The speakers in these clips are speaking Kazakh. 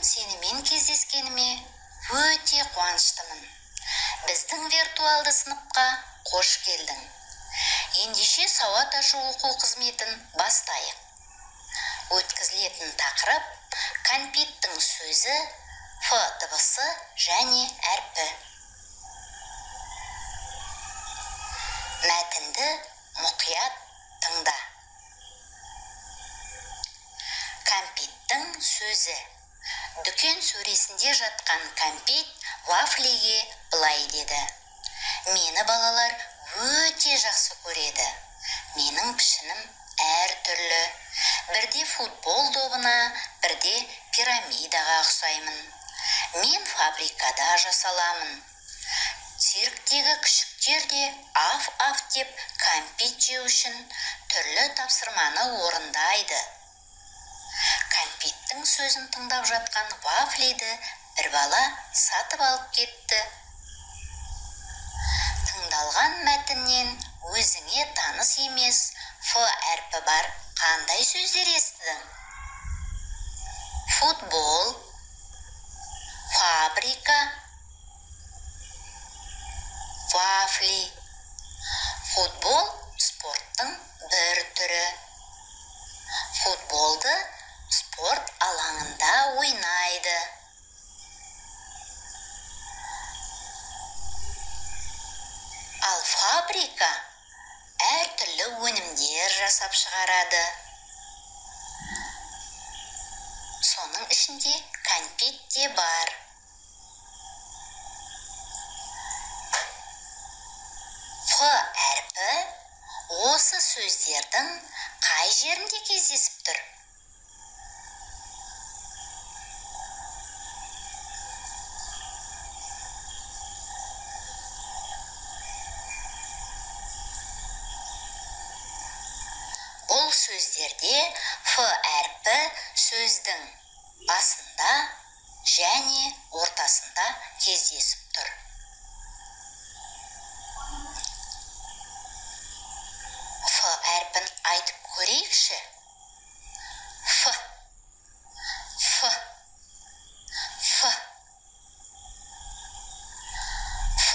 сенімен кездескеніме өте қуаныштымын. Біздің виртуалды сыныпқа қош келдің. Ендеше сауат ашу оқу қызметін бастайық. Өткізілетін тақырып кәмпиттің сөзі, ф дыбысы және әрпі. Мәтінді мұқият тыңда. Кәмпиттің сөзі. Дүкен сөресінде жатқан кәмпит вафлиге былай деді: мені балалар өте жақсы көреді. Менің пішінім әртүрлі. Бірде футбол добына, бірде пирамидаға ұқсаймын. Мен фабрикада жасаламын. Цирктегі күшіктер де аф-аф деп кәмпит жеу үшін түрлі тапсырманы орындайды. Кәмпиттің сөзін тыңдап жатқан вафлиді бір бала сатып алып кетті. Тыңдалған мәтіннен өзіңе таныс емес ф әрпі бар қандай сөздер естідің? Футбол, фабрика, вафли. Футбол спорттың бір түрі. Футболды спорт алаңында ойнайды. Ал фабрика әртүрлі өнімдер жасап шығарады. Соның ішінде кәмпит те бар. Ф әрпі осы сөздердің қай жерінде кездесіп тұр? Бұл сөздерде ф әрпі сөздің басында және ортасында кездесіп тұр. Ф әрпін айтып көрейікші. Ф, Ф, Ф. Ф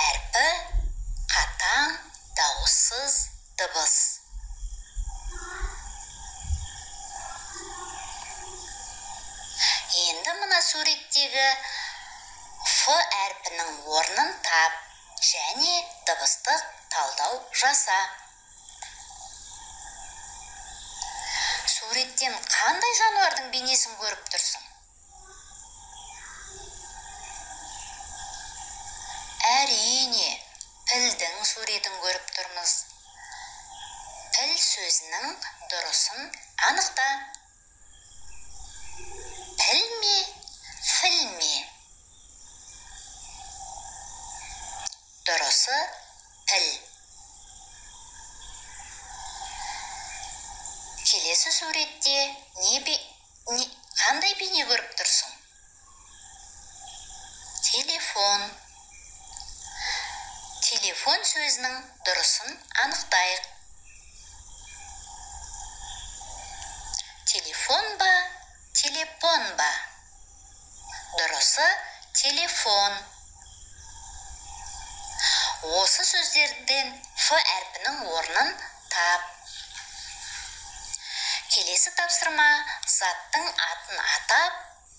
әрпі қатаң, дауыссыз дыбыс. Енді мына суреттегі Ф әрпінің орнын тап және дыбыстық талдау жаса. Суреттен қандай жануардың бейнесін көріп тұрсың? Әрине, пілдің суретін көріп тұрмыз. Піл сөзінің дұрысын анықта. Піл ме, філ ме? Дұрысы піл. Келесі суретте қандай бейне көріп тұрсың? Телефон. Телефон сөзінің дұрысын анықтайық. Телефон ба, телефон ба? Дұрысы телефон. Осы сөздерден ф әрпінің орнын тап. Келесі тапсырма заттың атын атап,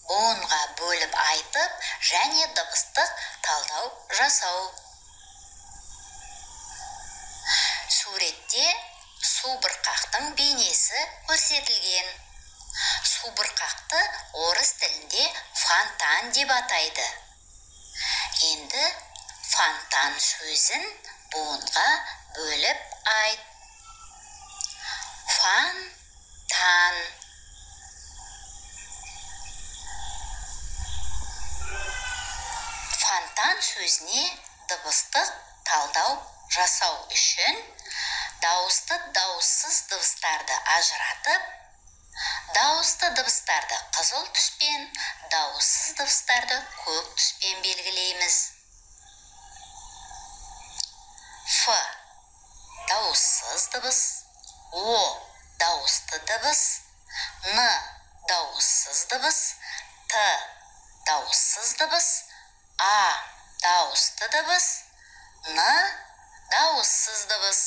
буынға бөліп айтып және дыбыстық талдау жасау. Суретте субұрқақтың бейнесі көрсетілген. Субұрқақты орыс тілінде фонтан деп атайды. Енді фонтан сөзін буынға бөліп айт. Фонтан. Фонтан сөзіне дыбыстық талдау жасау үшін дауысты дауыссыз дыбыстарды ажыратып, дауысты дыбыстарды қызыл түспен, дауыссыз дыбыстарды көк түспен белгілейміз. Ф дауыссыз дыбыс, О дауысты дыбыс, Н дауыссыз дыбыс, дауыссыз дыбыс, А дауысты дыбыс, Н дауыссыз дыбыс.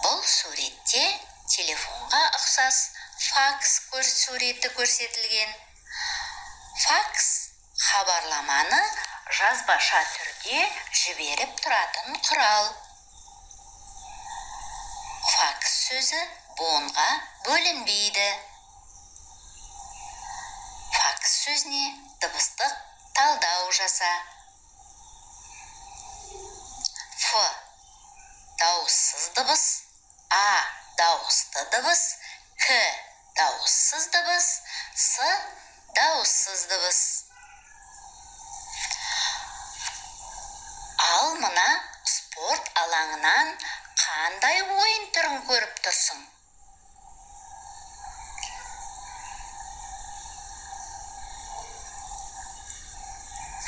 Бұл суретте телефонға ұқсас факс суреті көрсетілген. Факс хабарламаны жазбаша түрде жіберіп тұратын құрал. Факс сөзі буынға бөлінбейді. Факс сөзіне дыбыстық талдау жаса. Ф дауыссыз дыбыс, А дауысты дыбыс, К дауыссыз дыбыс, С дауыссыз дыбыс. Ал мына спорт алаңынан қандай ойын түрін көріп тұрсың?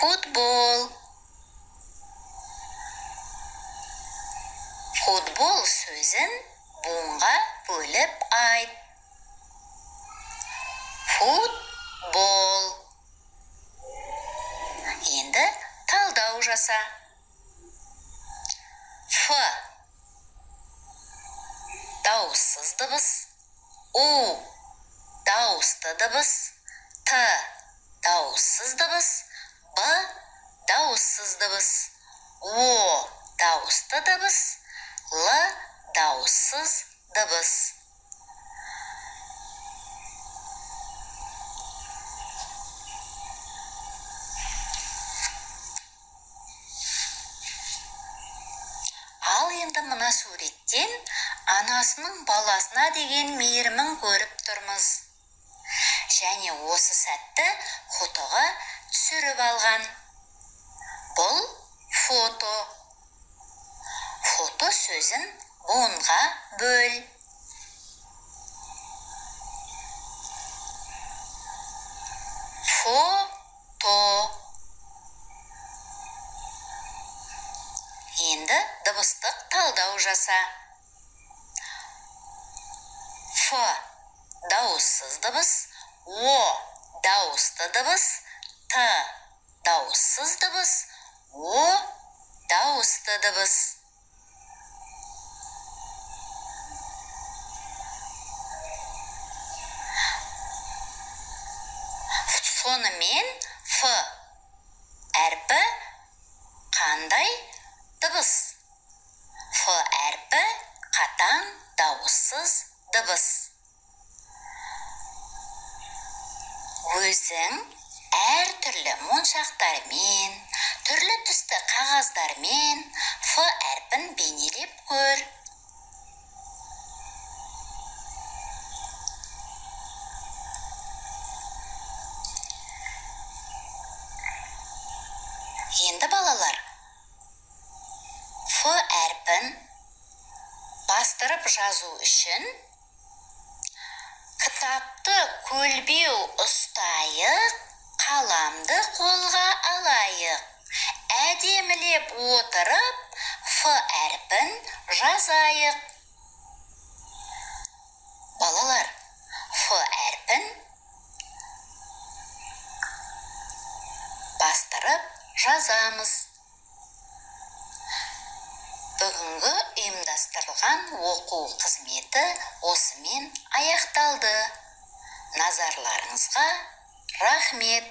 Футбол. Футбол сөзін буынға бөліп айт. Футбол. Енді талдау жаса. Ф дауыссыз дыбыс, У дауысты дыбыс, Т дауыссыз дыбыс, Б дауыссыз дыбыс, О дауысты дыбыс, Л дауыссыз дыбыс. Ал енді мына суреттен анасының баласына деген мейірімін көріп тұрмыз. Және осы сәтті фотоға түсіріп алған. Бұл фото. Фото сөзін буынға бөл. Фото. Енді дыбыстық талдау жаса. Ф дауыссыз дыбыс, О дауысты дыбыс, Т дауыссыз дыбыс, О дауысты дыбыс. Сонымен Ф әрпі қандай дыбыс? Ф әрпі қатаң дауыссыз дыбыс. Өзің әртүрлі моншақтармен, түрлі түсті қағаздармен Ф әрпін бейнелеп көр. Енді балалар, Ф әрпін бастырып жазу үшін кітапты көлбеу ұстайық, қаламды қолға алайық. Әдемілеп отырып, Ф әрпін жазайық. Балалар, Ф әрпін бастырып жазамыз. Бүгінгі ұйымдастырылған оқу қызметі осымен аяқталды. Назарларыңызға рахмет.